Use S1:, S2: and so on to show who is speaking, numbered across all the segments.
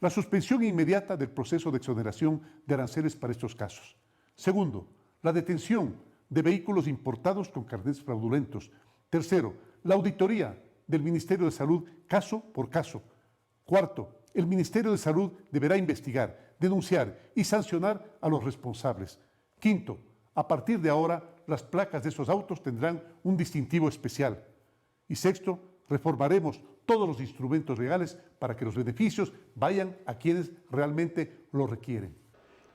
S1: La suspensión inmediata del proceso de exoneración de aranceles para estos casos. Segundo, la detención de vehículos importados con carnets fraudulentos. Tercero, la auditoría del Ministerio de Salud caso por caso. Cuarto, el Ministerio de Salud deberá investigar, denunciar y sancionar a los responsables. Quinto, a partir de ahora, las placas de esos autos tendrán un distintivo especial. Y sexto, reformaremos todos los instrumentos legales para que los beneficios vayan a quienes realmente lo requieren.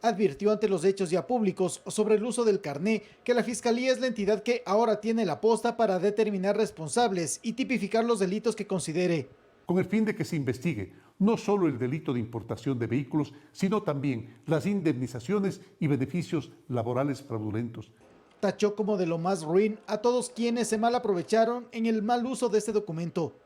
S2: Advirtió ante los hechos ya públicos sobre el uso del carné que la Fiscalía es la entidad que ahora tiene la posta para determinar responsables y tipificar los delitos que considere.
S1: Con el fin de que se investigue no solo el delito de importación de vehículos, sino también las indemnizaciones y beneficios laborales fraudulentos.
S2: Tachó como de lo más ruin a todos quienes se mal aprovecharon en el mal uso de este documento.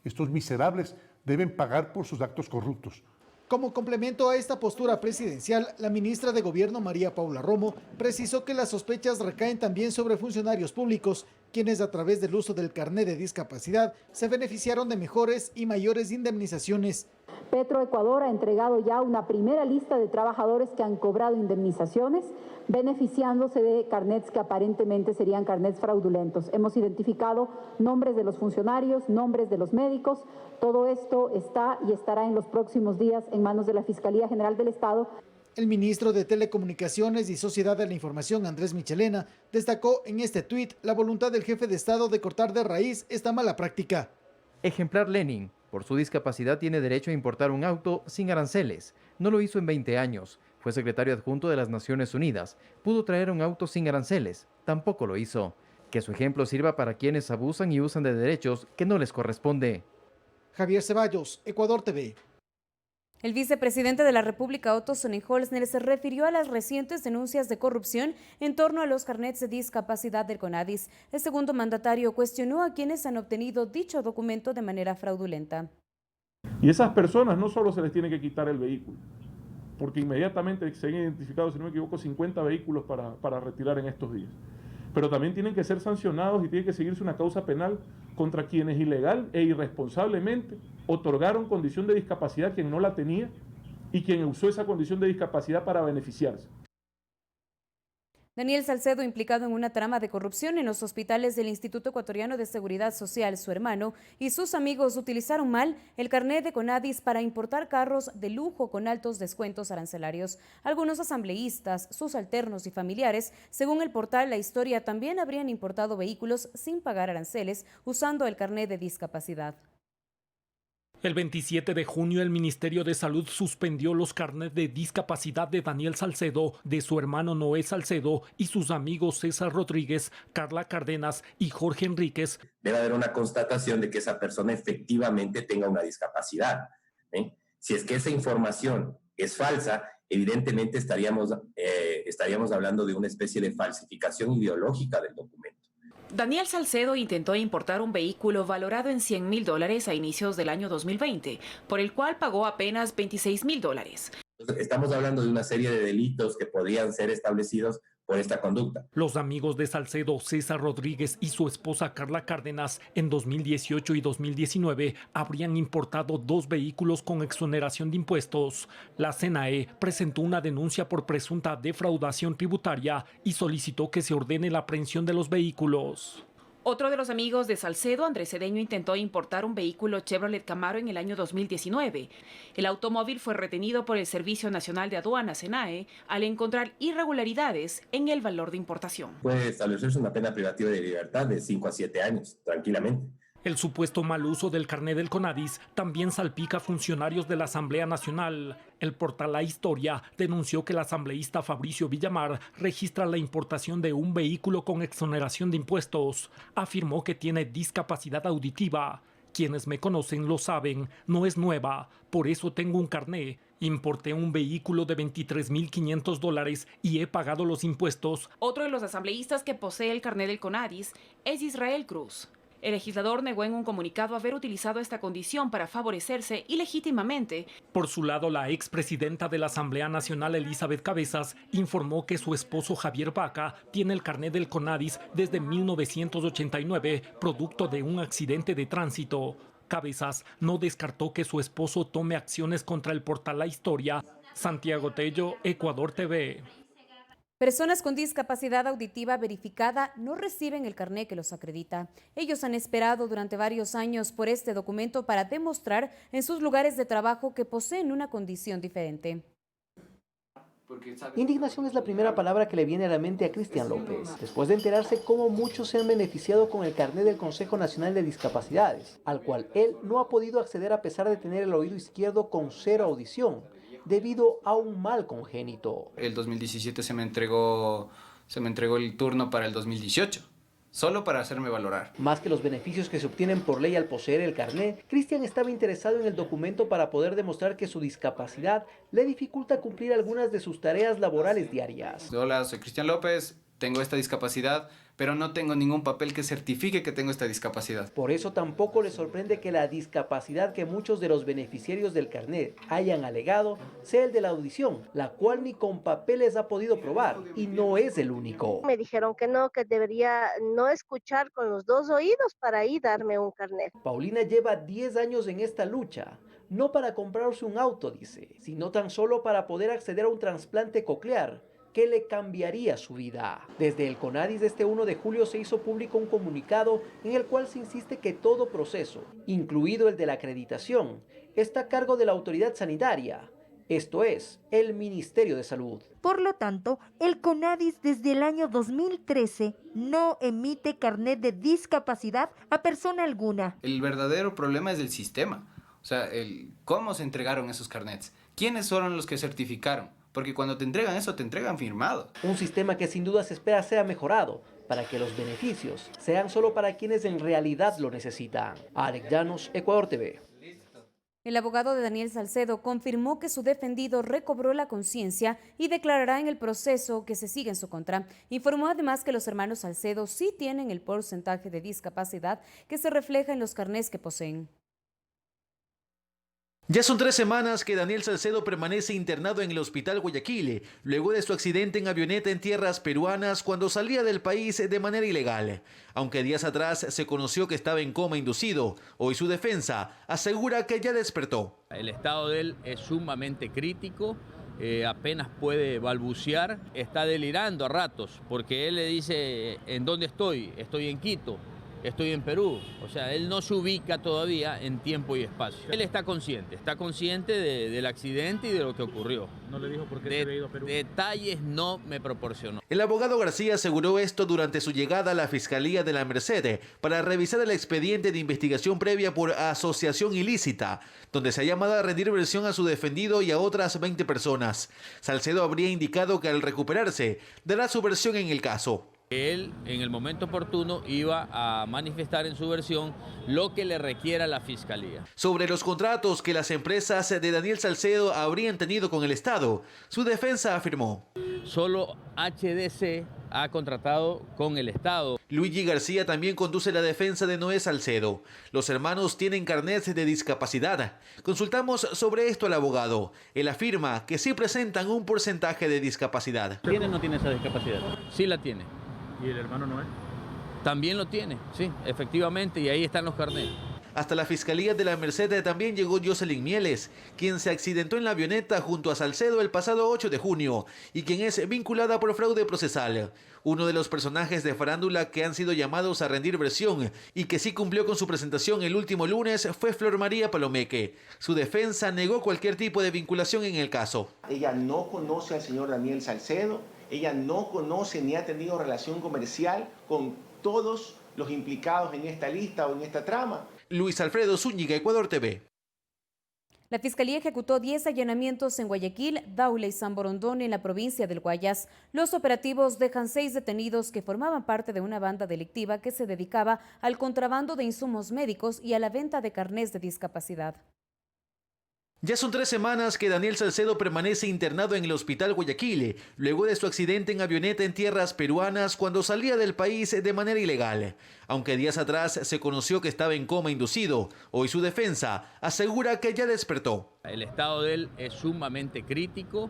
S1: Estos miserables deben pagar por sus actos corruptos.
S2: Como complemento a esta postura presidencial, la ministra de Gobierno María Paula Romo precisó que las sospechas recaen también sobre funcionarios públicos, quienes a través del uso del carné de discapacidad se beneficiaron de mejores y mayores indemnizaciones.
S3: Petroecuador ha entregado ya una primera lista de trabajadores que han cobrado indemnizaciones, beneficiándose de carnets que aparentemente serían carnets fraudulentos. Hemos identificado nombres de los funcionarios, nombres de los médicos. Todo esto está y estará en los próximos días en manos de la Fiscalía General del Estado.
S2: El ministro de Telecomunicaciones y Sociedad de la Información, Andrés Michelena, destacó en este tuit la voluntad del jefe de Estado de cortar de raíz esta mala práctica.
S4: Ejemplar Lenin, por su discapacidad tiene derecho a importar un auto sin aranceles. No lo hizo en 20 años. Fue secretario adjunto de las Naciones Unidas. Pudo traer un auto sin aranceles. Tampoco lo hizo. Que su ejemplo sirva para quienes abusan y usan de derechos que no les corresponde.
S2: Javier Ceballos, Ecuador TV.
S5: El vicepresidente de la República, Otto Sonnenholzner, se refirió a las recientes denuncias de corrupción en torno a los carnets de discapacidad del CONADIS. El segundo mandatario cuestionó a quienes han obtenido dicho documento de manera fraudulenta.
S6: Y esas personas no solo se les tiene que quitar el vehículo, porque inmediatamente se han identificado, si no me equivoco, 50 vehículos para retirar en estos días. Pero también tienen que ser sancionados y tiene que seguirse una causa penal contra quienes ilegal e irresponsablemente otorgaron condición de discapacidad a quien no la tenía y quien usó esa condición de discapacidad para beneficiarse.
S5: Daniel Salcedo, implicado en una trama de corrupción en los hospitales del Instituto Ecuatoriano de Seguridad Social, su hermano y sus amigos utilizaron mal el carnet de CONADIS para importar carros de lujo con altos descuentos arancelarios. Algunos asambleístas, sus alternos y familiares, según el portal La Historia, también habrían importado vehículos sin pagar aranceles usando el carnet de discapacidad.
S7: El 27 de junio el Ministerio de Salud suspendió los carnets de discapacidad de Daniel Salcedo, de su hermano Noé Salcedo y sus amigos César Rodríguez, Carla Cárdenas y Jorge Enríquez.
S8: Debe haber una constatación de que esa persona efectivamente tenga una discapacidad. Si es que esa información es falsa, evidentemente estaríamos hablando de una especie de falsificación ideológica del documento.
S9: Daniel Salcedo intentó importar un vehículo valorado en $100.000 a inicios del año 2020, por el cual pagó apenas $26.000.
S8: Estamos hablando de una serie de delitos que podrían ser establecidos por esta conducta.
S7: Los amigos de Salcedo, César Rodríguez y su esposa Carla Cárdenas, en 2018 y 2019 habrían importado 2 vehículos con exoneración de impuestos. La CNAE presentó una denuncia por presunta defraudación tributaria y solicitó que se ordene la aprehensión de los vehículos.
S9: Otro de los amigos de Salcedo, Andrés Cedeño, intentó importar un vehículo Chevrolet Camaro en el año 2019. El automóvil fue retenido por el Servicio Nacional de Aduanas, SENAE, al encontrar irregularidades en el valor de importación.
S8: Puede establecerse una pena privativa de libertad de 5 a 7 años, tranquilamente.
S7: El supuesto mal uso del carnet del CONADIS también salpica a funcionarios de la Asamblea Nacional. El portal La Historia denunció que el asambleísta Fabricio Villamar registra la importación de un vehículo con exoneración de impuestos. Afirmó que tiene discapacidad auditiva. Quienes me conocen lo saben, no es nueva, por eso tengo un carné. Importé un vehículo de $23.500 y he pagado los impuestos.
S9: Otro de los asambleístas que posee el carnet del CONADIS es Israel Cruz. El legislador negó en un comunicado haber utilizado esta condición para favorecerse ilegítimamente.
S7: Por su lado, la expresidenta de la Asamblea Nacional, Elizabeth Cabezas, informó que su esposo Javier Vaca tiene el carnet del CONADIS desde 1989, producto de un accidente de tránsito. Cabezas no descartó que su esposo tome acciones contra el portal La Historia. Santiago Tello, Ecuador TV.
S5: Personas con discapacidad auditiva verificada no reciben el carné que los acredita. Ellos han esperado durante varios años por este documento para demostrar en sus lugares de trabajo que poseen una condición diferente.
S10: Indignación es la primera palabra que le viene a la mente a Cristian López, después de enterarse cómo muchos se han beneficiado con el carnet del Consejo Nacional de Discapacidades, al cual él no ha podido acceder a pesar de tener el oído izquierdo con cero audición, debido a un mal congénito.
S11: El 2017 se me entregó el turno para el 2018, solo para hacerme valorar.
S10: Más que los beneficios que se obtienen por ley al poseer el carnet, Cristian estaba interesado en el documento para poder demostrar que su discapacidad le dificulta cumplir algunas de sus tareas laborales diarias.
S11: Hola, soy Cristian López, tengo esta discapacidad, pero no tengo ningún papel que certifique que tengo esta discapacidad.
S10: Por eso tampoco le sorprende que la discapacidad que muchos de los beneficiarios del carnet hayan alegado sea el de la audición, la cual ni con papeles ha podido probar, y no es el único.
S12: Me dijeron que no, que debería no escuchar con los dos oídos para ahí darme un carnet.
S10: Paulina lleva 10 años en esta lucha, no para comprarse un auto, dice, sino tan solo para poder acceder a un trasplante coclear que le cambiaría su vida. Desde el CONADIS de este 1 de julio se hizo público un comunicado en el cual se insiste que todo proceso, incluido el de la acreditación, está a cargo de la autoridad sanitaria, esto es, el Ministerio de Salud.
S13: Por lo tanto, el CONADIS desde el año 2013 no emite carnet de discapacidad a persona alguna.
S11: El verdadero problema es el sistema, o sea, cómo se entregaron esos carnets, quiénes fueron los que certificaron. Porque cuando te entregan eso, te entregan firmado.
S10: Un sistema que sin duda se espera sea mejorado para que los beneficios sean solo para quienes en realidad lo necesitan. Alex Llanos, Ecuador TV.
S5: El abogado de Daniel Salcedo confirmó que su defendido recobró la conciencia y declarará en el proceso que se sigue en su contra. Informó además que los hermanos Salcedo sí tienen el porcentaje de discapacidad que se refleja en los carnés que poseen.
S14: Ya son 3 semanas que Daniel Salcedo permanece internado en el Hospital Guayaquil, luego de su accidente en avioneta en tierras peruanas cuando salía del país de manera ilegal. Aunque días atrás se conoció que estaba en coma inducido, hoy su defensa asegura que ya despertó.
S15: El estado de él es sumamente crítico, apenas puede balbucear, está delirando a ratos, porque él le dice, ¿en dónde estoy? Estoy en Quito. Estoy en Perú, o sea, él no se ubica todavía en tiempo y espacio. Él está consciente del accidente y de lo que ocurrió.
S16: ¿No le dijo por qué se había ido a Perú?
S15: Detalles no me proporcionó.
S14: El abogado García aseguró esto durante su llegada a la Fiscalía de la Merced para revisar el expediente de investigación previa por asociación ilícita, donde se ha llamado a rendir versión a su defendido y a otras 20 personas. Salcedo habría indicado que al recuperarse dará su versión en el caso.
S15: Él, en el momento oportuno, iba a manifestar en su versión lo que le requiera la Fiscalía.
S14: Sobre los contratos que las empresas de Daniel Salcedo habrían tenido con el Estado, su defensa afirmó:
S15: solo HDC ha contratado con el Estado.
S14: Luigi García también conduce la defensa de Noé Salcedo. Los hermanos tienen carnets de discapacidad. Consultamos sobre esto al abogado. Él afirma que sí presentan un porcentaje de discapacidad.
S15: ¿Tiene o no tiene esa discapacidad? Sí la tiene.
S16: ¿Y el hermano Noé?
S15: También lo tiene, sí, efectivamente, y ahí están los carnets.
S14: Hasta la Fiscalía de la Merced también llegó Jocelyn Mieles, quien se accidentó en la avioneta junto a Salcedo el pasado 8 de junio y quien es vinculada por fraude procesal. Uno de los personajes de farándula que han sido llamados a rendir versión y que sí cumplió con su presentación el último lunes fue Flor María Palomeque. Su defensa negó cualquier tipo de vinculación en el caso.
S17: Ella no conoce al señor Daniel Salcedo, ella no conoce ni ha tenido relación comercial con todos los implicados en esta lista o en esta trama.
S14: Luis Alfredo Zúñiga, Ecuador TV.
S5: La Fiscalía ejecutó 10 allanamientos en Guayaquil, Daule y San Borondón en la provincia del Guayas. Los operativos dejan 6 detenidos que formaban parte de una banda delictiva que se dedicaba al contrabando de insumos médicos y a la venta de carnés de discapacidad.
S14: Ya son 3 semanas que Daniel Salcedo permanece internado en el Hospital Guayaquil, luego de su accidente en avioneta en tierras peruanas cuando salía del país de manera ilegal. Aunque días atrás se conoció que estaba en coma inducido, hoy su defensa asegura que ya despertó.
S15: El estado de él es sumamente crítico,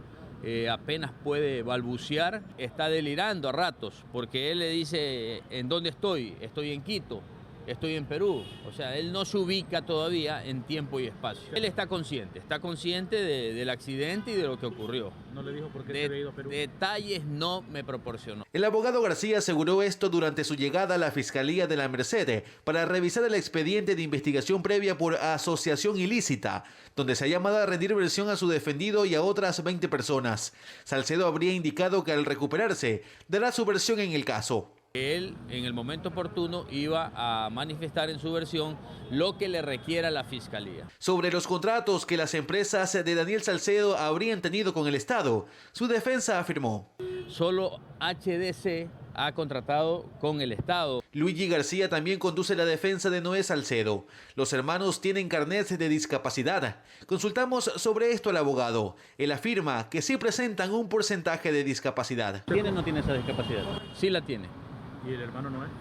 S15: apenas puede balbucear, está delirando a ratos, porque él le dice, ¿en dónde estoy? Estoy en Quito. estoy en Perú. O sea, él no se ubica todavía en tiempo y espacio. Él está consciente del accidente y de lo que ocurrió.
S16: ¿No le dijo por qué se había ido a Perú?
S15: Detalles no me proporcionó.
S14: El abogado García aseguró esto durante su llegada a la Fiscalía de la Merced para revisar el expediente de investigación previa por asociación ilícita, donde se ha llamado a rendir versión a su defendido y a otras 20 personas. Salcedo habría indicado que al recuperarse dará su versión en el caso.
S15: Él, en el momento oportuno, iba a manifestar en su versión lo que le requiera la Fiscalía.
S14: Sobre los contratos que las empresas de Daniel Salcedo habrían tenido con el Estado, su defensa afirmó:
S15: solo HDC ha contratado con el Estado.
S14: Luigi García también conduce la defensa de Noé Salcedo. Los hermanos tienen carnets de discapacidad. Consultamos sobre esto al abogado. Él afirma que sí presentan un porcentaje de discapacidad.
S15: ¿Tiene o no tiene esa discapacidad? Sí la tiene.
S16: ¿Y el hermano no es?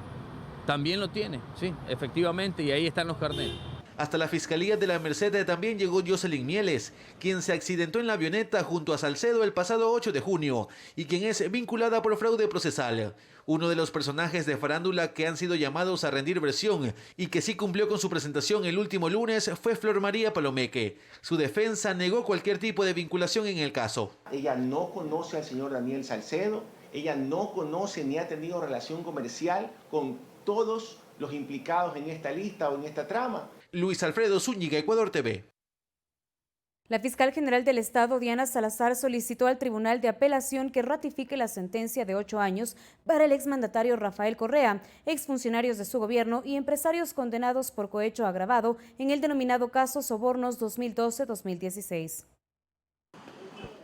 S15: También lo tiene, sí, efectivamente, y ahí están los carnets.
S14: Hasta la Fiscalía de la Merced también llegó Jocelyn Mieles, quien se accidentó en la avioneta junto a Salcedo el pasado 8 de junio y quien es vinculada por fraude procesal. Uno de los personajes de farándula que han sido llamados a rendir versión y que sí cumplió con su presentación el último lunes fue Flor María Palomeque. Su defensa negó cualquier tipo de vinculación en el caso.
S17: Ella no conoce al señor Daniel Salcedo, ella no conoce ni ha tenido relación comercial con todos los implicados en esta lista o en esta trama.
S14: Luis Alfredo Zúñiga, Ecuador TV.
S5: La fiscal general del Estado, Diana Salazar, solicitó al Tribunal de Apelación que ratifique la sentencia de 8 años para el exmandatario Rafael Correa, exfuncionarios de su gobierno y empresarios condenados por cohecho agravado en el denominado caso Sobornos 2012-2016.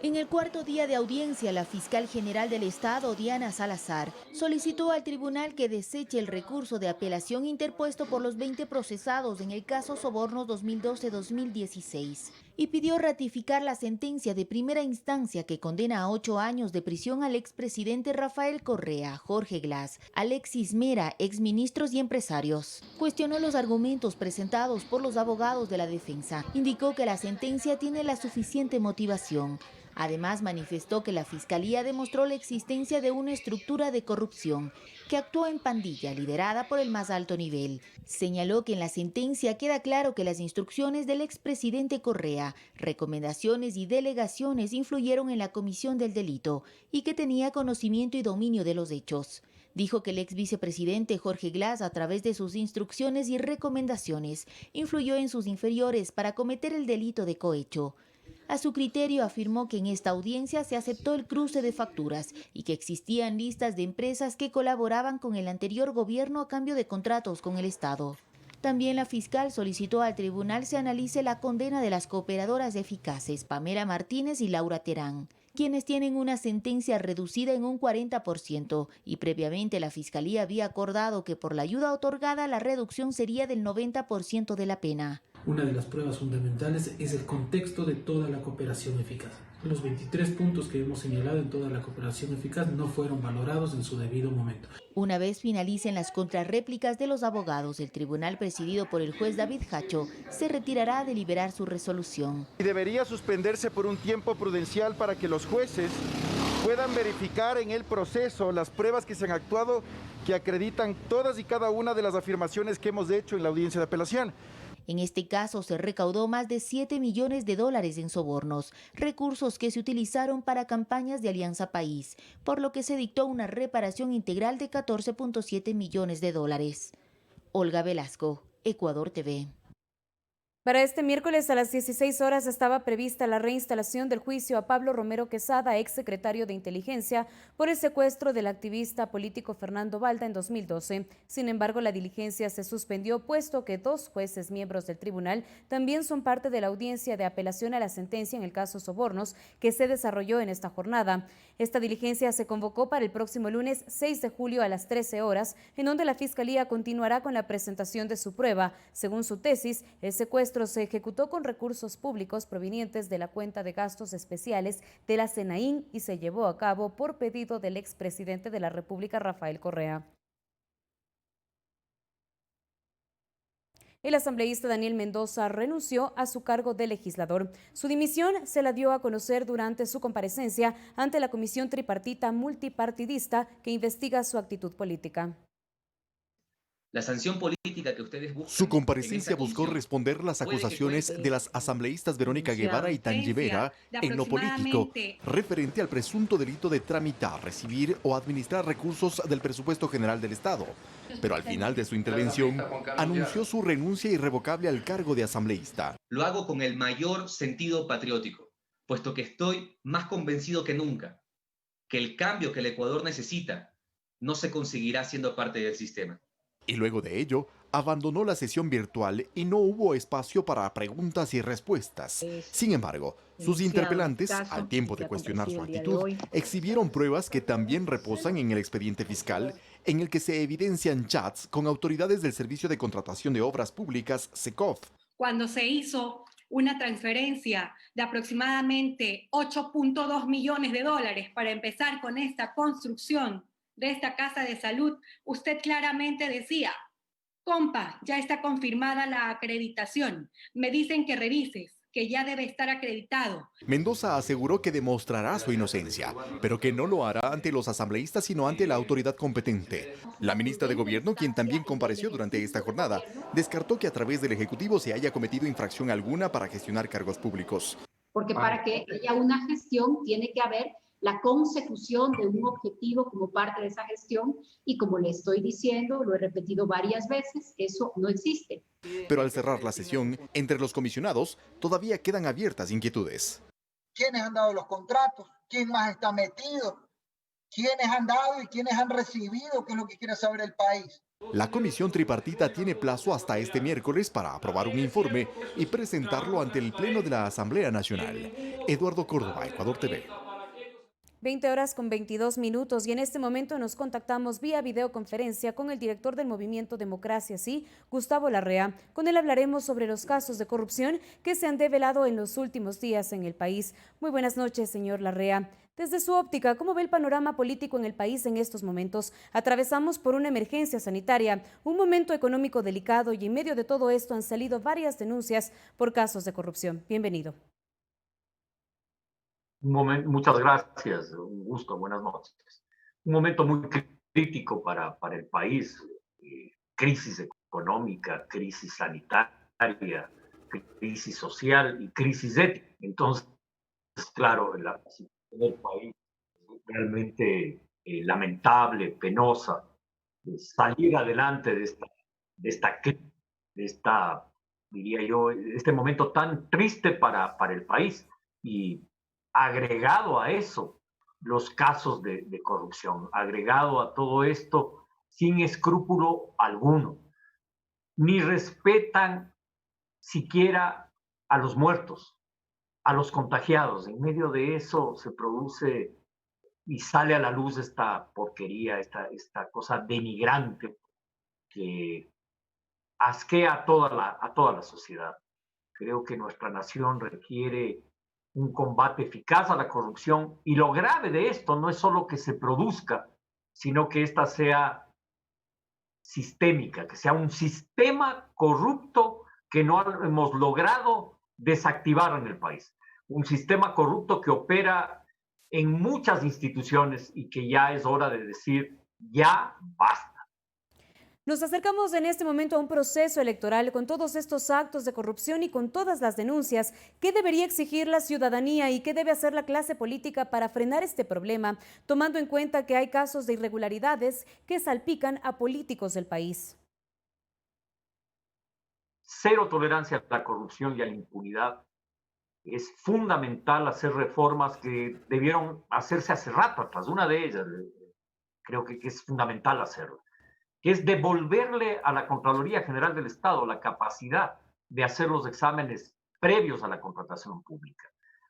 S18: En el cuarto día de audiencia, la fiscal general del Estado, Diana Salazar, solicitó al tribunal que deseche el recurso de apelación interpuesto por los 20 procesados en el caso Sobornos 2012-2016 y pidió ratificar la sentencia de primera instancia que condena a 8 años de prisión al expresidente Rafael Correa, Jorge Glass, Alexis Mera, exministros y empresarios. Cuestionó los argumentos presentados por los abogados de la defensa. Indicó que la sentencia tiene la suficiente motivación. Además, manifestó que la Fiscalía demostró la existencia de una estructura de corrupción que actuó en pandilla liderada por el más alto nivel. Señaló que en la sentencia queda claro que las instrucciones del expresidente Correa, recomendaciones y delegaciones influyeron en la comisión del delito y que tenía conocimiento y dominio de los hechos. Dijo que el ex vicepresidente Jorge Glass, a través de sus instrucciones y recomendaciones, influyó en sus inferiores para cometer el delito de cohecho. A su criterio, afirmó que en esta audiencia se aceptó el cruce de facturas y que existían listas de empresas que colaboraban con el anterior gobierno a cambio de contratos con el Estado. También la fiscal solicitó al tribunal se analice la condena de las cooperadoras eficaces Pamela Martínez y Laura Terán, quienes tienen una sentencia reducida en un 40% y previamente la Fiscalía había acordado que por la ayuda otorgada la reducción sería del 90% de la pena.
S19: Una de las pruebas fundamentales es el contexto de toda la cooperación eficaz. Los 23 puntos que hemos señalado en toda la cooperación eficaz no fueron valorados en su debido momento.
S18: Una vez finalicen las contrarréplicas de los abogados, el tribunal presidido por el juez David Hacho se retirará a deliberar su resolución.
S20: Debería suspenderse por un tiempo prudencial para que los jueces puedan verificar en el proceso las pruebas que se han actuado que acreditan todas y cada una de las afirmaciones que hemos hecho en la audiencia de apelación.
S18: En este caso se recaudó más de $7 millones en sobornos, recursos que se utilizaron para campañas de Alianza País, por lo que se dictó una reparación integral de $14.7 millones. Olga Velasco, Ecuador TV.
S5: Para este miércoles a las 16 horas estaba prevista la reinstalación del juicio a Pablo Romero Quesada, exsecretario de Inteligencia, por el secuestro del activista político Fernando Balda en 2012. Sin embargo, la diligencia se suspendió puesto que 2 jueces miembros del tribunal también son parte de la audiencia de apelación a la sentencia en el caso Sobornos que se desarrolló en esta jornada. Esta diligencia se convocó para el próximo lunes 6 de julio a las 13 horas, en donde la Fiscalía continuará con la presentación de su prueba. Según su tesis, el secuestro se ejecutó con recursos públicos provenientes de la cuenta de gastos especiales de la SENAIN y se llevó a cabo por pedido del expresidente de la República, Rafael Correa. El asambleísta Daniel Mendoza renunció a su cargo de legislador. Su dimisión se la dio a conocer durante su comparecencia ante la Comisión Tripartita Multipartidista que investiga su actitud política.
S21: La sanción política que ustedes buscan.
S22: Su comparecencia buscó responder las acusaciones de las asambleístas Verónica Guevara y Tangi Vera en lo político, referente al presunto delito de tramitar, recibir o administrar recursos del presupuesto general del Estado. Pero al final de su intervención, anunció su renuncia irrevocable al cargo de asambleísta.
S21: Lo hago con el mayor sentido patriótico, puesto que estoy más convencido que nunca que el cambio que el Ecuador necesita no se conseguirá siendo parte del sistema.
S22: Y luego de ello, abandonó la sesión virtual y no hubo espacio para preguntas y respuestas. Sin embargo, sus interpelantes, al tiempo de cuestionar su actitud, exhibieron pruebas que también reposan en el expediente fiscal, en el que se evidencian chats con autoridades del Servicio de Contratación de Obras Públicas, SECOF.
S23: Cuando se hizo una transferencia de aproximadamente 8.2 millones de dólares para empezar con esta construcción de esta casa de salud, usted claramente decía: compa, ya está confirmada la acreditación. Me dicen que revises, que ya debe estar acreditado.
S22: Mendoza aseguró que demostrará su inocencia, pero que no lo hará ante los asambleístas, sino ante la autoridad competente. La ministra de Gobierno, quien también compareció durante esta jornada, descartó que a través del Ejecutivo se haya cometido infracción alguna para gestionar cargos públicos.
S24: Porque para que haya una gestión tiene que haber la consecución de un objetivo como parte de esa gestión, y como le estoy diciendo, lo he repetido varias veces, eso no existe.
S22: Pero al cerrar la sesión, entre los comisionados todavía quedan abiertas inquietudes.
S25: ¿Quiénes han dado los contratos? ¿Quién más está metido? ¿Quiénes han dado y quiénes han recibido? ¿Qué es lo que quiere saber el país?
S22: La comisión tripartita tiene plazo hasta este miércoles para aprobar un informe y presentarlo ante el Pleno de la Asamblea Nacional. Eduardo Córdoba, Ecuador TV.
S5: 20:22 y en este momento nos contactamos vía videoconferencia con el director del Movimiento Democracia Sí, Gustavo Larrea. Con él hablaremos sobre los casos de corrupción que se han develado en los últimos días en el país. Muy buenas noches, señor Larrea. Desde su óptica, ¿cómo ve el panorama político en el país en estos momentos? Atravesamos por una emergencia sanitaria, un momento económico delicado y en medio de todo esto han salido varias denuncias por casos de corrupción. Bienvenido.
S26: Muchas gracias, un gusto, buenas noches. Un momento muy crítico para el país, crisis económica, crisis sanitaria, crisis social y crisis ética. Entonces, claro, la situación del país es realmente lamentable, penosa. Salir adelante de esta, diría yo, este momento tan triste para el país, y agregado a eso los casos de corrupción, agregado a todo esto sin escrúpulo alguno, ni respetan siquiera a los muertos, a los contagiados. En medio de eso se produce y sale a la luz esta porquería, esta cosa denigrante que asquea a toda la sociedad. Creo que nuestra nación requiere un combate eficaz a la corrupción, y lo grave de esto no es solo que se produzca, sino que esta sea sistémica, que sea un sistema corrupto que no hemos logrado desactivar en el país. Un sistema corrupto que opera en muchas instituciones y que ya es hora de decir, ya basta.
S5: Nos acercamos en este momento a un proceso electoral con todos estos actos de corrupción y con todas las denuncias. ¿Qué debería exigir la ciudadanía y qué debe hacer la clase política para frenar este problema, tomando en cuenta que hay casos de irregularidades que salpican a políticos del país?
S26: Cero tolerancia a la corrupción y a la impunidad. Es fundamental hacer reformas que debieron hacerse hace rato atrás. Una de ellas, creo que es fundamental hacerlo, que es devolverle a la Contraloría General del Estado la capacidad de hacer los exámenes previos a la contratación pública.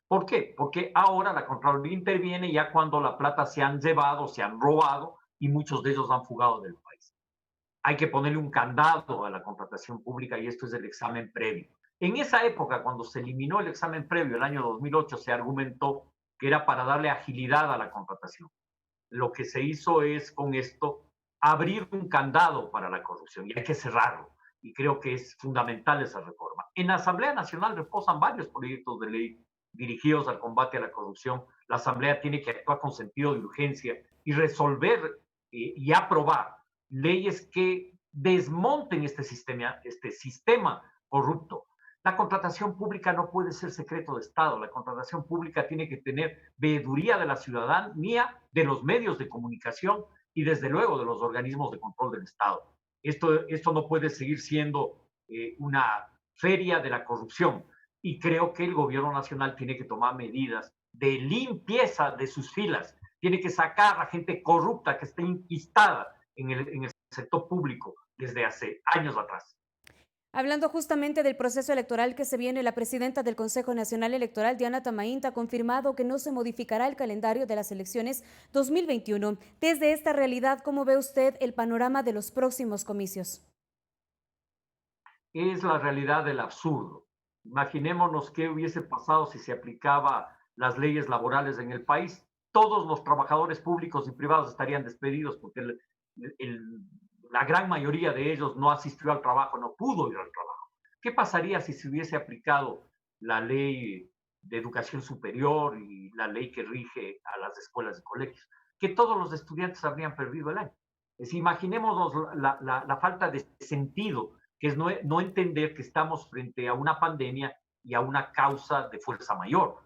S26: ¿Por qué? Porque ahora la Contraloría interviene ya cuando la plata se han llevado, se han robado, y muchos de ellos han fugado del país. Hay que ponerle un candado a la contratación pública, y esto es el examen previo. En esa época, cuando se eliminó el examen previo, el año 2008, se argumentó que era para darle agilidad a la contratación. Lo que se hizo es, con esto, abrir un candado para la corrupción, y hay que cerrarlo, y creo que es fundamental esa reforma. En la Asamblea Nacional reposan varios proyectos de ley dirigidos al combate a la corrupción. La Asamblea tiene que actuar con sentido de urgencia y resolver y aprobar leyes que desmonten este sistema corrupto. La contratación pública no puede ser secreto de Estado. La contratación pública tiene que tener veeduría de la ciudadanía, de los medios de comunicación y desde luego de los organismos de control del Estado. Esto no puede seguir siendo una feria de la corrupción, y creo que el gobierno nacional tiene que tomar medidas de limpieza de sus filas, tiene que sacar a gente corrupta que esté enquistada en el sector público desde hace años atrás.
S5: Hablando justamente del proceso electoral que se viene, la presidenta del Consejo Nacional Electoral, Diana Tamainta, ha confirmado que no se modificará el calendario de las elecciones 2021. Desde esta realidad, ¿cómo ve usted el panorama de los próximos comicios?
S26: Es la realidad del absurdo. Imaginémonos qué hubiese pasado si se aplicaba las leyes laborales en el país. Todos los trabajadores públicos y privados estarían despedidos porque la gran mayoría de ellos no asistió al trabajo, no pudo ir al trabajo. ¿Qué pasaría si se hubiese aplicado la ley de educación superior y la ley que rige a las escuelas y colegios? Que todos los estudiantes habrían perdido el año. Imaginémonos la falta de sentido, que es no entender que estamos frente a una pandemia y a una causa de fuerza mayor.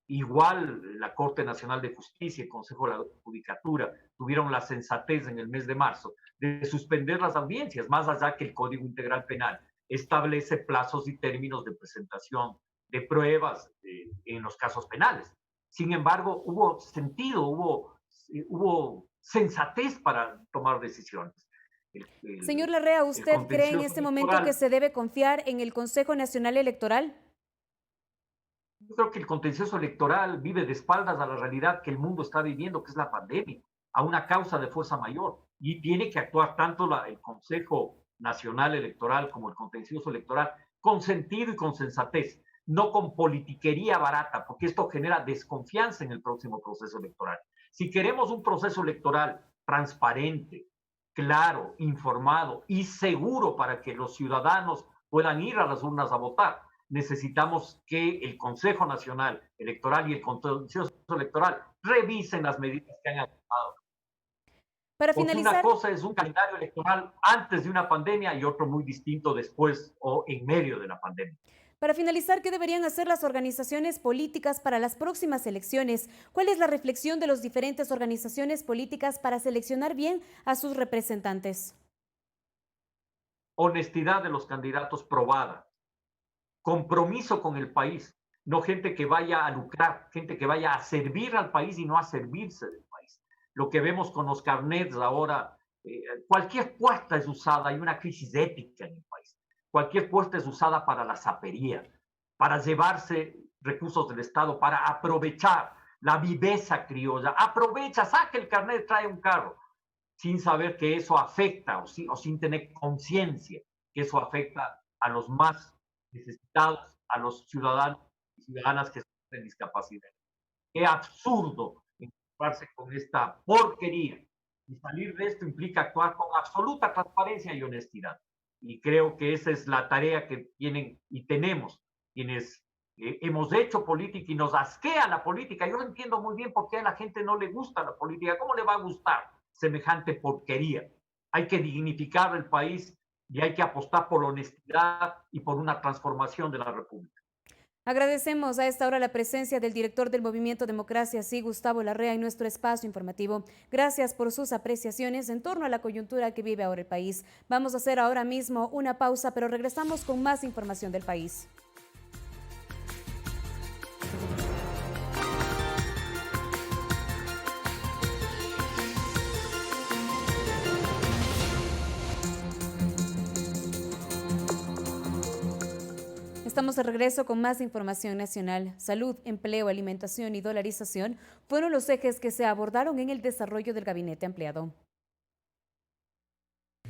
S26: Igual la Corte Nacional de Justicia y el Consejo de la Judicatura tuvieron la sensatez en el mes de marzo de suspender las audiencias, más allá que el Código Integral Penal establece plazos y términos de presentación de pruebas en los casos penales. Sin embargo, hubo sentido, hubo sensatez para tomar decisiones.
S5: Señor Larrea, ¿usted cree en este momento que se debe confiar en el Consejo Nacional Electoral?
S26: Yo creo que el contencioso electoral vive de espaldas a la realidad que el mundo está viviendo, que es la pandemia, a una causa de fuerza mayor. Y tiene que actuar tanto el Consejo Nacional Electoral como el contencioso electoral con sentido y con sensatez, no con politiquería barata, porque esto genera desconfianza en el próximo proceso electoral. Si queremos un proceso electoral transparente, claro, informado y seguro para que los ciudadanos puedan ir a las urnas a votar, necesitamos que el Consejo Nacional Electoral y el Contencioso Electoral revisen las medidas que han adoptado.
S5: Para
S26: Porque
S5: finalizar,
S26: una cosa es un calendario electoral antes de una pandemia y otro muy distinto después o en medio de la pandemia.
S5: Para finalizar, ¿qué deberían hacer las organizaciones políticas para las próximas elecciones? ¿Cuál es la reflexión de las diferentes organizaciones políticas para seleccionar bien a sus representantes?
S26: Honestidad de los candidatos probada, compromiso con el país, no gente que vaya a lucrar, gente que vaya a servir al país y no a servirse del país. Lo que vemos con los carnets ahora, cualquier puesta es usada, hay una crisis ética en el país. Cualquier puesta es usada para la sapería, para llevarse recursos del Estado, para aprovechar la viveza criolla. Aprovecha, saque el carnet, trae un carro, sin saber que eso afecta o sin tener conciencia que eso afecta a los más necesitados, a los ciudadanos y ciudadanas que sufren discapacidad. Qué absurdo encontrarse con esta porquería. Y salir de esto implica actuar con absoluta transparencia y honestidad. Y creo que esa es la tarea que tienen y tenemos quienes hemos hecho política y nos asquea la política. Yo no entiendo muy bien por qué a la gente no le gusta la política. ¿Cómo le va a gustar semejante porquería? Hay que dignificar el país y hay que apostar por la honestidad y por una transformación de la República.
S5: Agradecemos a esta hora la presencia del director del Movimiento Democracia Sí, Gustavo Larrea, en nuestro espacio informativo. Gracias por sus apreciaciones en torno a la coyuntura que vive ahora el país. Vamos a hacer ahora mismo una pausa, pero regresamos con más información del país. Estamos de regreso con más información nacional. Salud, empleo, alimentación y dolarización fueron los ejes que se abordaron en el desarrollo del gabinete ampliado.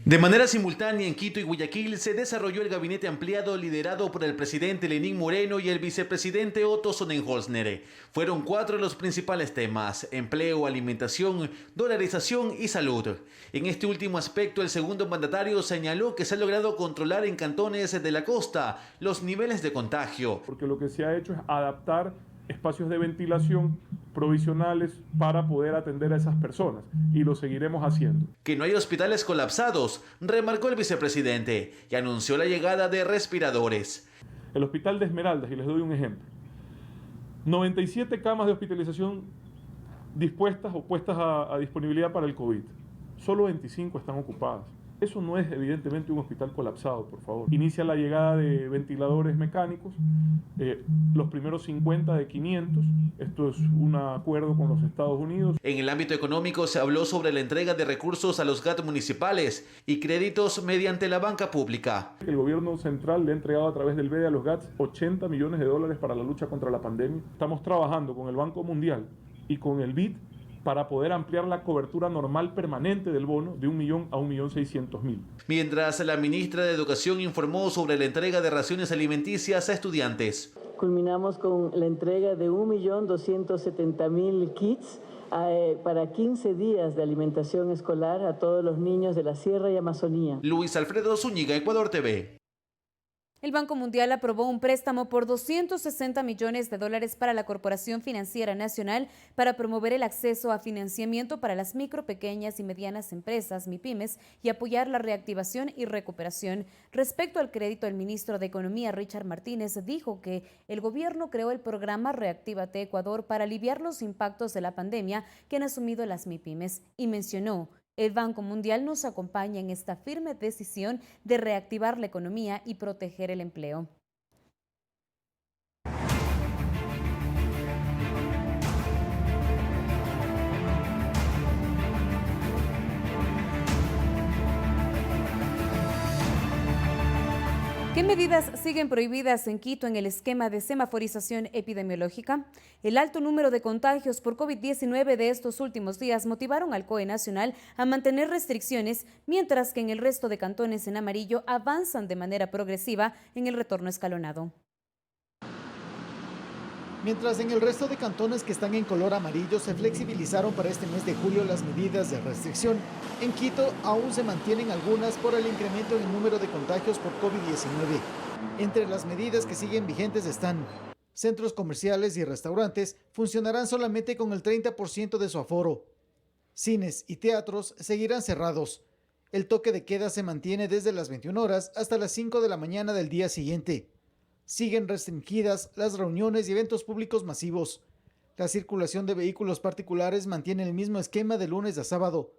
S14: De manera simultánea en Quito y Guayaquil se desarrolló el gabinete ampliado liderado por el presidente Lenín Moreno y el vicepresidente Otto Sonnenholzner. Fueron 4 los principales temas: empleo, alimentación, dolarización y salud. En este último aspecto, el segundo mandatario señaló que se ha logrado controlar en cantones de la costa los niveles de contagio.
S1: Porque lo que se ha hecho es adaptar espacios de ventilación provisionales para poder atender a esas personas y lo seguiremos haciendo.
S14: Que no hay hospitales colapsados, remarcó el vicepresidente y anunció la llegada de respiradores.
S1: El hospital de Esmeraldas, y les doy un ejemplo, 97 camas de hospitalización dispuestas o puestas a disponibilidad para el COVID, solo 25 están ocupadas. Eso no es evidentemente un hospital colapsado, por favor. Inicia la llegada de ventiladores mecánicos, los primeros 50 de 500. Esto es un acuerdo con los Estados Unidos.
S14: En el ámbito económico se habló sobre la entrega de recursos a los GAT municipales y créditos mediante la banca pública.
S1: El gobierno central le ha entregado a través del BEDE a los GATS 80 millones de dólares para la lucha contra la pandemia. Estamos trabajando con el Banco Mundial y con el BID para poder ampliar la cobertura normal permanente del bono de 1 millón a 1.600.000.
S14: Mientras la ministra de Educación informó sobre la entrega de raciones alimenticias a estudiantes.
S2: Culminamos con la entrega de 1.270.000 kits para 15 días de alimentación escolar a todos los niños de la Sierra y Amazonía.
S14: Luis Alfredo Zúñiga, Ecuador TV.
S5: El Banco Mundial aprobó un préstamo por $260 millones para la Corporación Financiera Nacional para promover el acceso a financiamiento para las micro, pequeñas y medianas empresas, MIPYMES, y apoyar la reactivación y recuperación. Respecto al crédito, el ministro de Economía, Richard Martínez, dijo que el gobierno creó el programa Reactívate Ecuador para aliviar los impactos de la pandemia que han asumido las MIPYMES y mencionó: el Banco Mundial nos acompaña en esta firme decisión de reactivar la economía y proteger el empleo. ¿Qué medidas siguen prohibidas en Quito en el esquema de semaforización epidemiológica? El alto número de contagios por COVID-19 de estos últimos días motivaron al COE Nacional a mantener restricciones, mientras que en el resto de cantones en amarillo avanzan de manera progresiva en el retorno escalonado.
S3: Mientras en el resto de cantones que están en color amarillo se flexibilizaron para este mes de julio las medidas de restricción, en Quito aún se mantienen algunas por el incremento en el número de contagios por COVID-19. Entre las medidas que siguen vigentes están: centros comerciales y restaurantes funcionarán solamente con el 30% de su aforo. Cines y teatros seguirán cerrados. El toque de queda se mantiene desde las 21 horas hasta las 5 de la mañana del día siguiente. Siguen restringidas las reuniones y eventos públicos masivos. La circulación de vehículos particulares mantiene el mismo esquema de lunes a sábado.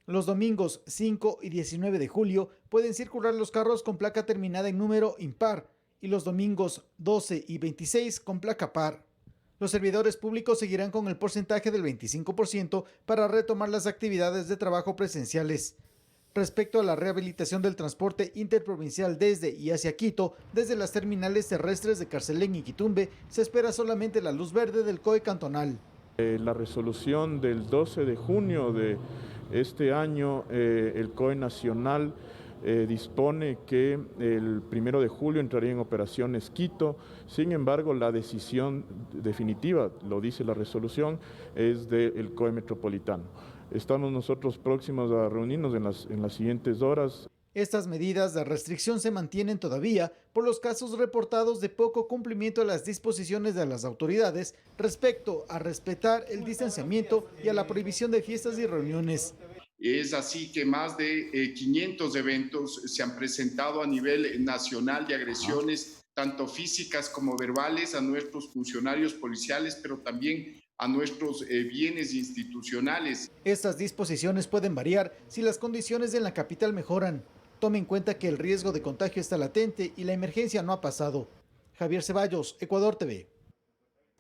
S3: Los domingos 5 y 19 de julio pueden circular los carros con placa terminada en número impar y los domingos 12 y 26 con placa par. Los servidores públicos seguirán con el porcentaje del 25% para retomar las actividades de trabajo presenciales. Respecto a la rehabilitación del transporte interprovincial desde y hacia Quito, desde las terminales terrestres de Carcelén y Quitumbe, se espera solamente la luz verde del COE cantonal.
S4: La resolución del 12 de junio de este año, el COE nacional dispone que el 1 de julio entraría en operaciones Quito. Sin embargo, la decisión definitiva, lo dice la resolución, es del COE metropolitano. Estamos nosotros próximos a reunirnos en las siguientes horas.
S3: Estas medidas de restricción se mantienen todavía por los casos reportados de poco cumplimiento de las disposiciones de las autoridades respecto a respetar el distanciamiento y a la prohibición de fiestas y reuniones.
S6: Es así que más de 500 eventos se han presentado a nivel nacional de agresiones, tanto físicas como verbales, a nuestros funcionarios policiales, pero también a nuestros bienes institucionales.
S3: Estas disposiciones pueden variar si las condiciones en la capital mejoran. Tome en cuenta que el riesgo de contagio está latente y la emergencia no ha pasado. Javier Ceballos, Ecuador TV.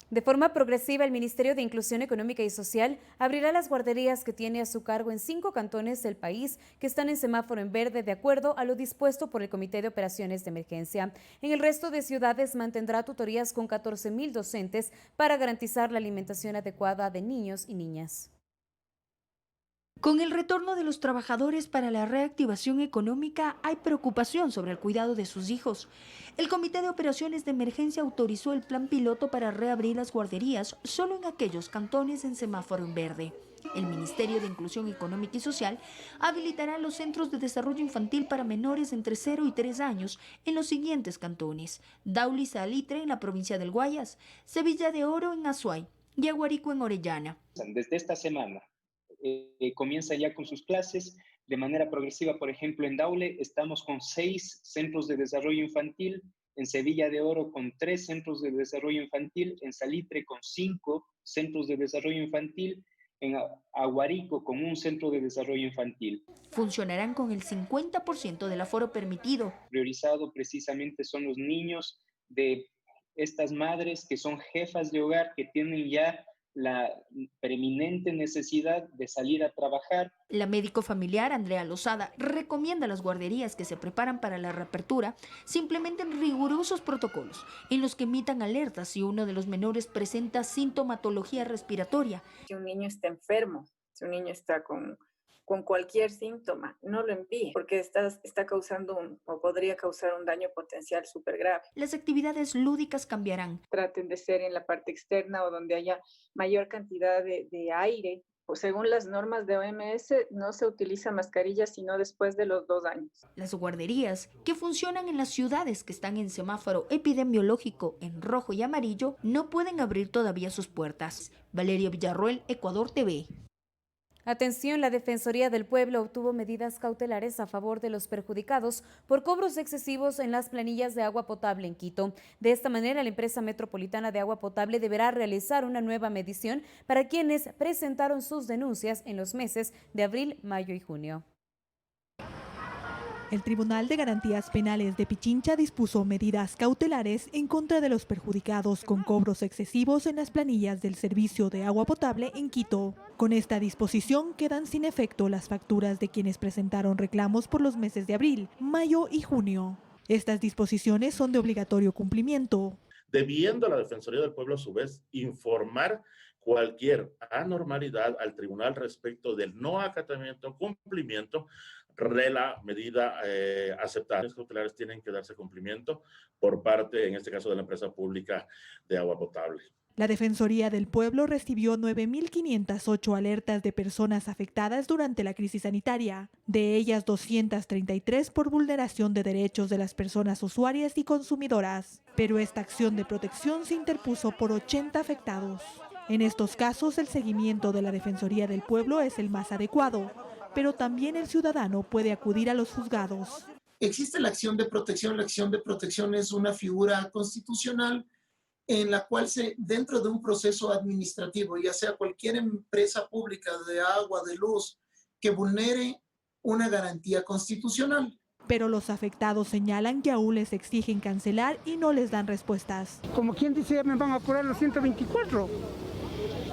S5: De forma progresiva, el Ministerio de Inclusión Económica y Social abrirá las guarderías que tiene a su cargo en 5 cantones del país que están en semáforo en verde de acuerdo a lo dispuesto por el Comité de Operaciones de Emergencia. En el resto de ciudades mantendrá tutorías con 14.000 docentes para garantizar la alimentación adecuada de niños y niñas.
S8: Con el retorno de los trabajadores para la reactivación económica, hay preocupación sobre el cuidado de sus hijos. El Comité de Operaciones de Emergencia autorizó el plan piloto para reabrir las guarderías solo en aquellos cantones en semáforo en verde. El Ministerio de Inclusión Económica y Social habilitará los centros de desarrollo infantil para menores entre 0 y 3 años en los siguientes cantones: Dauli Salitre en la provincia del Guayas, Sevilla de Oro en Azuay, y Aguarico en Orellana.
S7: Desde esta semana comienzan ya con sus clases de manera progresiva. Por ejemplo, en Daule estamos con 6 centros de desarrollo infantil, en Sevilla de Oro con 3 centros de desarrollo infantil, en Salitre con 5 centros de desarrollo infantil, en Aguarico con 1 centro de desarrollo infantil.
S8: Funcionarán con el 50% del aforo permitido.
S7: Priorizado precisamente son los niños de estas madres que son jefas de hogar, que tienen ya la preeminente necesidad de salir a trabajar.
S8: La médico familiar Andrea Lozada recomienda a las guarderías que se preparan para la reapertura se implementen rigurosos protocolos en los que emitan alertas si uno de los menores presenta sintomatología respiratoria.
S9: Si un niño está enfermo, si un niño está con cualquier síntoma, no lo envíe, porque está causando o podría causar un daño potencial súper grave.
S8: Las actividades lúdicas cambiarán.
S9: Traten de ser en la parte externa o donde haya mayor cantidad de aire. Pues según las normas de OMS, no se utiliza mascarilla sino después de los 2 años.
S8: Las guarderías, que funcionan en las ciudades que están en semáforo epidemiológico en rojo y amarillo, no pueden abrir todavía sus puertas. Valeria Villarroel, Ecuador TV.
S5: Atención, la Defensoría del Pueblo obtuvo medidas cautelares a favor de los perjudicados por cobros excesivos en las planillas de agua potable en Quito. De esta manera, la empresa metropolitana de agua potable deberá realizar una nueva medición para quienes presentaron sus denuncias en los meses de abril, mayo y junio.
S10: El Tribunal de Garantías Penales de Pichincha dispuso medidas cautelares en contra de los perjudicados con cobros excesivos en las planillas del servicio de agua potable en Quito. Con esta disposición quedan sin efecto las facturas de quienes presentaron reclamos por los meses de abril, mayo y junio. Estas disposiciones son de obligatorio cumplimiento.
S11: Debiendo la Defensoría del Pueblo a su vez informar cualquier anormalidad al tribunal respecto del no acatamiento o cumplimiento de la medida aceptada. Los cautelares tienen que darse cumplimiento por parte, en este caso, de la empresa pública de agua potable.
S10: La Defensoría del Pueblo recibió 9.508 alertas de personas afectadas durante la crisis sanitaria, de ellas 233 por vulneración de derechos de las personas usuarias y consumidoras. Pero esta acción de protección se interpuso por 80 afectados. En estos casos, el seguimiento de la Defensoría del Pueblo es el más adecuado, pero también el ciudadano puede acudir a los juzgados.
S12: Existe la acción de protección. La acción de protección es una figura constitucional en la cual dentro de un proceso administrativo, ya sea cualquier empresa pública de agua, de luz, que vulnere una garantía constitucional.
S10: Pero los afectados señalan que aún les exigen cancelar y no les dan respuestas.
S13: Como quien dice, ya me van a cobrar los 124,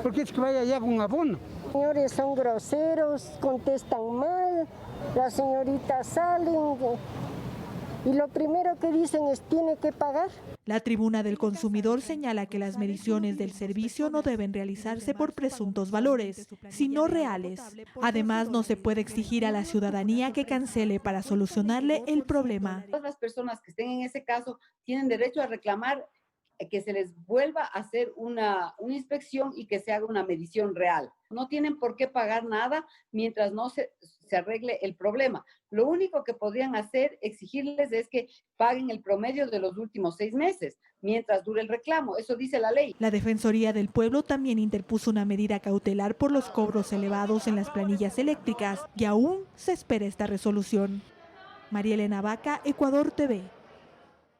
S13: porque es que vaya ya un abono.
S27: Los señores son groseros, contestan mal, las señoritas salen y lo primero que dicen es tiene que pagar.
S10: La Tribuna del Consumidor señala que las mediciones del servicio no deben realizarse por presuntos valores, sino reales. Además, no se puede exigir a la ciudadanía que cancele para solucionarle el problema.
S28: Todas las personas que estén en ese caso tienen derecho a reclamar que se les vuelva a hacer una inspección y que se haga una medición real. No tienen por qué pagar nada mientras no se arregle el problema. Lo único que podrían hacer, exigirles, es que paguen el promedio de los últimos 6 meses, mientras dure el reclamo. Eso dice la ley.
S10: La Defensoría del Pueblo también interpuso una medida cautelar por los cobros elevados en las planillas eléctricas y aún se espera esta resolución. María Elena Vaca, Ecuador TV.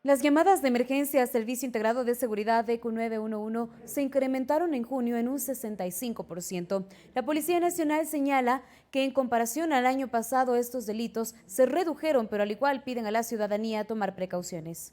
S5: Las llamadas de emergencia a Servicio Integrado de Seguridad ECU 911 se incrementaron en junio en un 65%. La Policía Nacional señala que en comparación al año pasado estos delitos se redujeron, pero al igual piden a la ciudadanía tomar precauciones.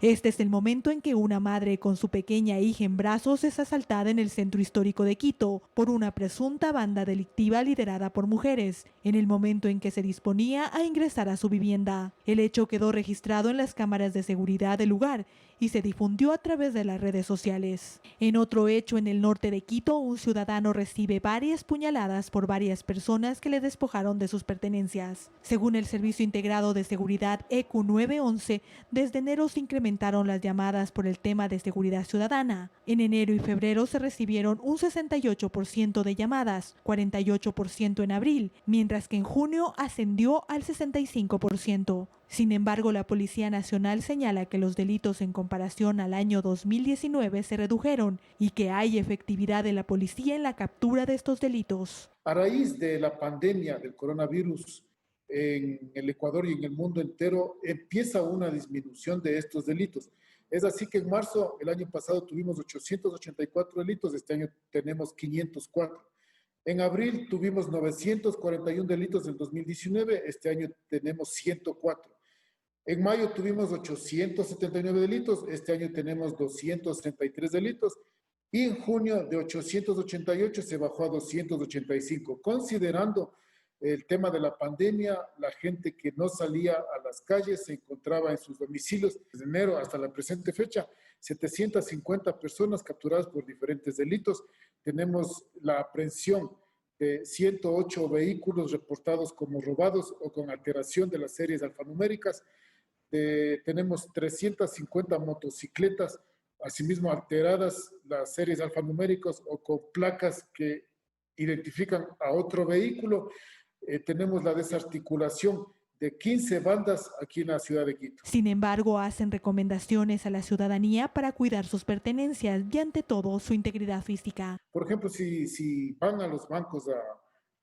S10: Este es el momento en que una madre con su pequeña hija en brazos es asaltada en el centro histórico de Quito por una presunta banda delictiva liderada por mujeres, en el momento en que se disponía a ingresar a su vivienda. El hecho quedó registrado en las cámaras de seguridad del lugar y se difundió a través de las redes sociales. En otro hecho en el norte de Quito, un ciudadano recibe varias puñaladas por varias personas que le despojaron de sus pertenencias. Según el Servicio Integrado de Seguridad ECU 911, desde enero se incrementó incrementaron las llamadas por el tema de seguridad ciudadana. En enero y febrero se recibieron un 68% de llamadas, 48% en abril, mientras que en junio ascendió al 65%. Sin embargo, la Policía Nacional señala que los delitos en comparación al año 2019 se redujeron y que hay efectividad de la policía en la captura de estos delitos.
S15: A raíz de la pandemia del coronavirus en el Ecuador y en el mundo entero, empieza una disminución de estos delitos. Es así que en marzo, el año pasado, tuvimos 884 delitos, este año tenemos 504. En abril tuvimos 941 delitos en 2019, este año tenemos 104. En mayo tuvimos 879 delitos, este año tenemos 263 delitos. Y en junio de 888 se bajó a 285. Considerando el tema de la pandemia, la gente que no salía a las calles se encontraba en sus domicilios. Desde enero hasta la presente fecha, 750 personas capturadas por diferentes delitos. Tenemos la aprehensión de 108 vehículos reportados como robados o con alteración de las series alfanuméricas. Tenemos 350 motocicletas, asimismo alteradas las series alfanuméricos o con placas que identifican a otro vehículo. Tenemos la desarticulación de 15 bandas aquí en la ciudad de Quito.
S10: Sin embargo, hacen recomendaciones a la ciudadanía para cuidar sus pertenencias y ante todo su integridad física.
S15: Por ejemplo, si van a los bancos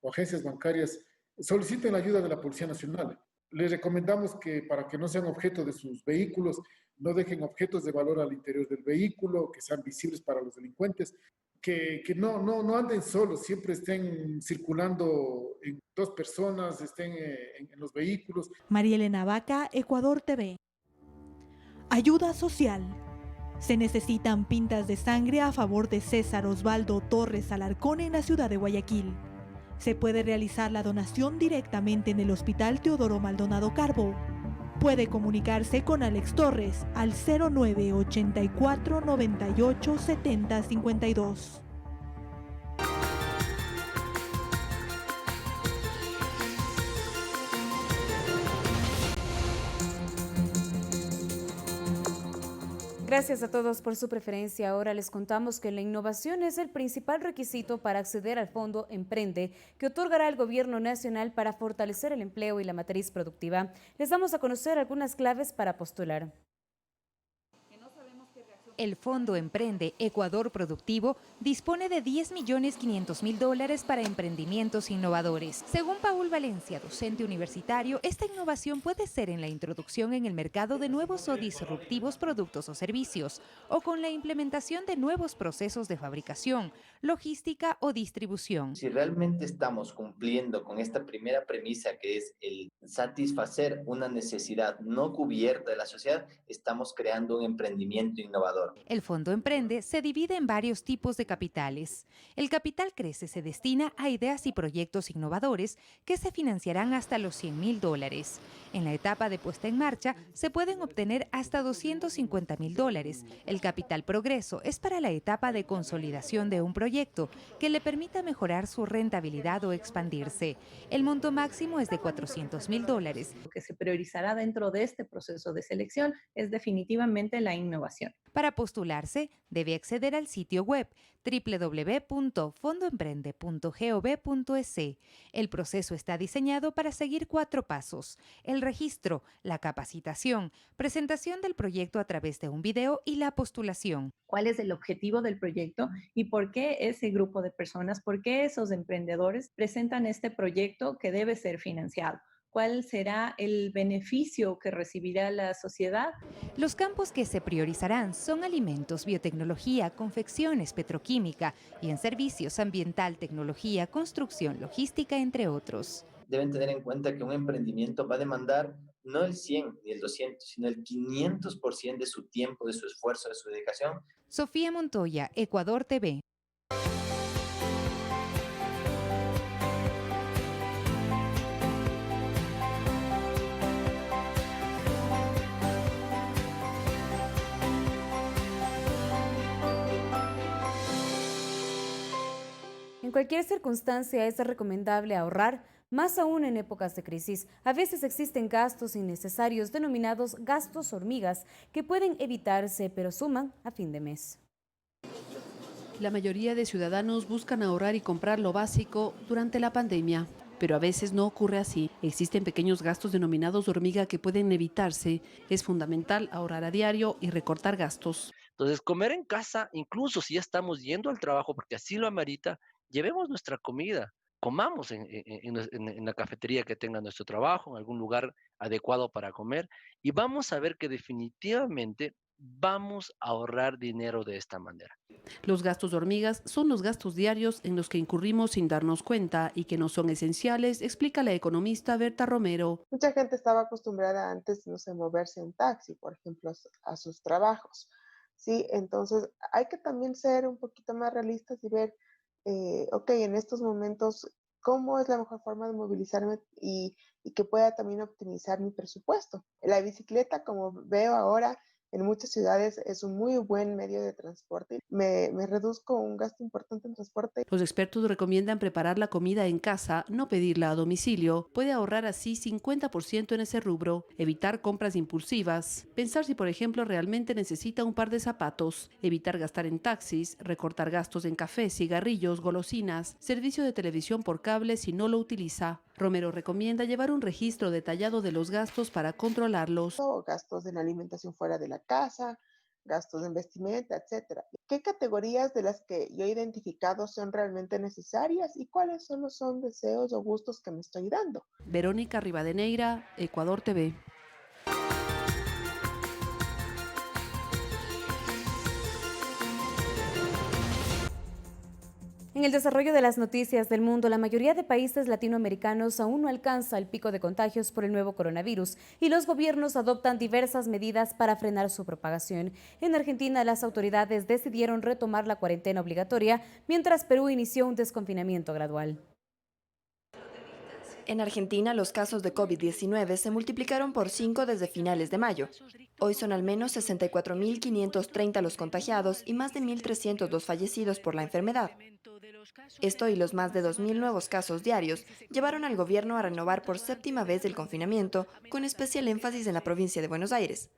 S15: o agencias bancarias, soliciten la ayuda de la Policía Nacional. Les recomendamos que para que no sean objeto de sus vehículos, no dejen objetos de valor al interior del vehículo, que sean visibles para los delincuentes, que no anden solos, siempre estén circulando en dos personas, estén en los vehículos.
S10: María Elena Vaca, Ecuador TV. Ayuda social. Se necesitan pintas de sangre a favor de César Osvaldo Torres Alarcón en la ciudad de Guayaquil. Se puede realizar la donación directamente en el Hospital Teodoro Maldonado Carbo. Puede comunicarse con Alex Torres al 0984 98 70 52.
S5: Gracias a todos por su preferencia. Ahora les contamos que la innovación es el principal requisito para acceder al Fondo Emprende, que otorgará el Gobierno Nacional para fortalecer el empleo y la matriz productiva. Les damos a conocer algunas claves para postular.
S16: El Fondo Emprende Ecuador Productivo dispone de $10.500.000 para emprendimientos innovadores. Según Paul Valencia, docente universitario, esta innovación puede ser en la introducción en el mercado de nuevos o disruptivos productos o servicios, o con la implementación de nuevos procesos de fabricación, logística o distribución.
S17: Si realmente estamos cumpliendo con esta primera premisa, que es el satisfacer una necesidad no cubierta de la sociedad, estamos creando un emprendimiento innovador.
S16: El Fondo Emprende se divide en varios tipos de capitales. El capital crece se destina a ideas y proyectos innovadores que se financiarán hasta los $100.000. En la etapa de puesta en marcha se pueden obtener hasta $250.000. El capital progreso es para la etapa de consolidación de un proyecto que le permita mejorar su rentabilidad o expandirse. El monto máximo es de $400.000.
S18: Lo que se priorizará dentro de este proceso de selección es definitivamente la innovación.
S16: Para postularse, debe acceder al sitio web www.fondoemprende.gov.es. El proceso está diseñado para seguir 4 pasos: el registro, la capacitación, presentación del proyecto a través de un video y la postulación.
S18: ¿Cuál es el objetivo del proyecto y por qué ese grupo de personas, por qué esos emprendedores presentan este proyecto que debe ser financiado? ¿Cuál será el beneficio que recibirá la sociedad?
S16: Los campos que se priorizarán son alimentos, biotecnología, confecciones, petroquímica y en servicios ambiental, tecnología, construcción, logística, entre otros.
S17: Deben tener en cuenta que un emprendimiento va a demandar no el 100 ni el 200, sino el 500% de su tiempo, de su esfuerzo, de su dedicación.
S16: Sofía Montoya, Ecuador TV.
S5: En cualquier circunstancia es recomendable ahorrar más aún en épocas de crisis. A veces existen gastos innecesarios denominados gastos hormigas que pueden evitarse, pero suman a fin de mes.
S19: La mayoría de ciudadanos buscan ahorrar y comprar lo básico durante la pandemia, pero a veces no ocurre así. Existen pequeños gastos denominados hormiga que pueden evitarse. Es fundamental ahorrar a diario y recortar gastos.
S20: Entonces, comer en casa, incluso si ya estamos yendo al trabajo, porque así lo amerita, llevemos nuestra comida, comamos en la cafetería que tenga nuestro trabajo, en algún lugar adecuado para comer, y vamos a ver que definitivamente vamos a ahorrar dinero de esta manera.
S19: Los gastos hormigas son los gastos diarios en los que incurrimos sin darnos cuenta y que no son esenciales, explica la economista Berta Romero.
S21: Mucha gente estaba acostumbrada antes, no sé, moverse en taxi, por ejemplo, a sus trabajos. Sí, entonces hay que también ser un poquito más realistas y ver, ok, en estos momentos, ¿cómo es la mejor forma de movilizarme y que pueda también optimizar mi presupuesto? La bicicleta, como veo ahora, en muchas ciudades es un muy buen medio de transporte. Me reduzco un gasto importante en transporte.
S19: Los expertos recomiendan preparar la comida en casa, no pedirla a domicilio. Puede ahorrar así 50% en ese rubro. Evitar compras impulsivas. Pensar si, por ejemplo, realmente necesita un par de zapatos. Evitar gastar en taxis. Recortar gastos en café, cigarrillos, golosinas. Servicio de televisión por cable si no lo utiliza. Romero recomienda llevar un registro detallado de los gastos para controlarlos.
S21: Gastos en alimentación fuera de la casa, gastos en vestimenta, etcétera. ¿Qué categorías de las que yo he identificado son realmente necesarias y cuáles solo son deseos o gustos que me estoy dando?
S19: Verónica Rivadeneira, Ecuador TV.
S5: En el desarrollo de las noticias del mundo, la mayoría de países latinoamericanos aún no alcanza el pico de contagios por el nuevo coronavirus y los gobiernos adoptan diversas medidas para frenar su propagación. En Argentina, las autoridades decidieron retomar la cuarentena obligatoria, mientras Perú inició un desconfinamiento gradual.
S22: En Argentina, los casos de COVID-19 se multiplicaron por 5 desde finales de mayo. Hoy son al menos 64.530 los contagiados y más de 1.302 fallecidos por la enfermedad. Esto y los más de 2.000 nuevos casos diarios llevaron al gobierno a renovar por 7ª vez el confinamiento, con especial énfasis en la provincia de Buenos Aires.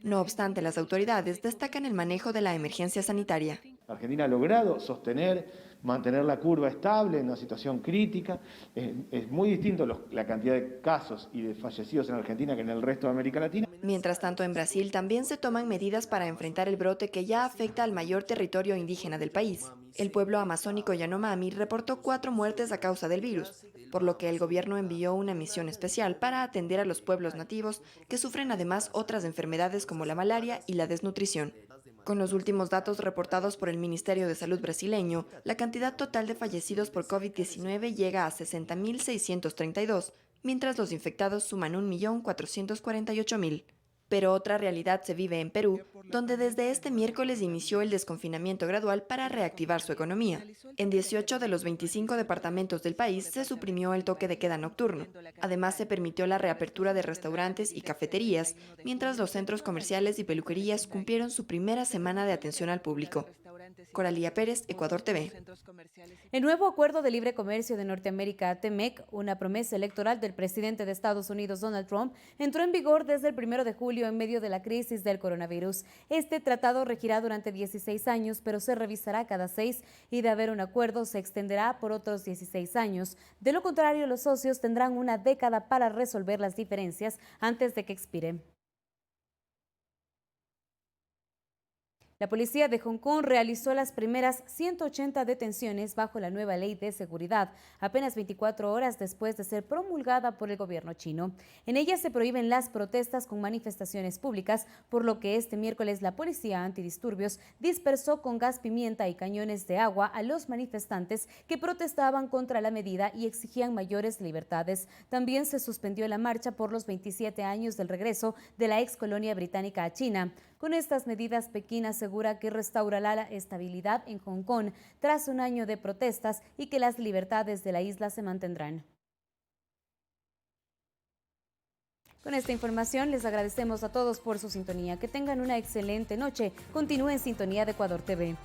S22: No obstante, las autoridades destacan el manejo de la emergencia sanitaria.
S23: Argentina ha logrado mantener la curva estable en una situación crítica. Es muy distinto la cantidad de casos y de fallecidos en Argentina que en el resto de América Latina.
S22: Mientras tanto, en Brasil también se toman medidas para enfrentar el brote que ya afecta al mayor territorio indígena del país. El pueblo amazónico Yanomami reportó 4 muertes a causa del virus, por lo que el gobierno envió una misión especial para atender a los pueblos nativos que sufren además otras enfermedades como la malaria y la desnutrición. Con los últimos datos reportados por el Ministerio de Salud brasileño, la cantidad total de fallecidos por COVID-19 llega a 60.632, mientras los infectados suman 1.448.000. Pero otra realidad se vive en Perú, donde desde este miércoles inició el desconfinamiento gradual para reactivar su economía. En 18 de los 25 departamentos del país se suprimió el toque de queda nocturno. Además, se permitió la reapertura de restaurantes y cafeterías, mientras los centros comerciales y peluquerías cumplieron su primera semana de atención al público. Coralía Pérez, Ecuador TV.
S5: El nuevo acuerdo de libre comercio de Norteamérica, TEMEC, una promesa electoral del presidente de Estados Unidos, Donald Trump, entró en vigor desde el 1 de julio en medio de la crisis del coronavirus. Este tratado regirá durante 16 años, pero se revisará cada 6 y de haber un acuerdo se extenderá por otros 16 años. De lo contrario, los socios tendrán una década para resolver las diferencias antes de que expiren. La policía de Hong Kong realizó las primeras 180 detenciones bajo la nueva ley de seguridad, apenas 24 horas después de ser promulgada por el gobierno chino. En ella se prohíben las protestas con manifestaciones públicas, por lo que este miércoles la policía antidisturbios dispersó con gas pimienta y cañones de agua a los manifestantes que protestaban contra la medida y exigían mayores libertades. También se suspendió la marcha por los 27 años del regreso de la ex colonia británica a China. Con estas medidas, Pekín asegura que restaurará la estabilidad en Hong Kong tras un año de protestas y que las libertades de la isla se mantendrán. Con esta información les agradecemos a todos por su sintonía. Que tengan una excelente noche. Continúen en sintonía de Ecuador TV.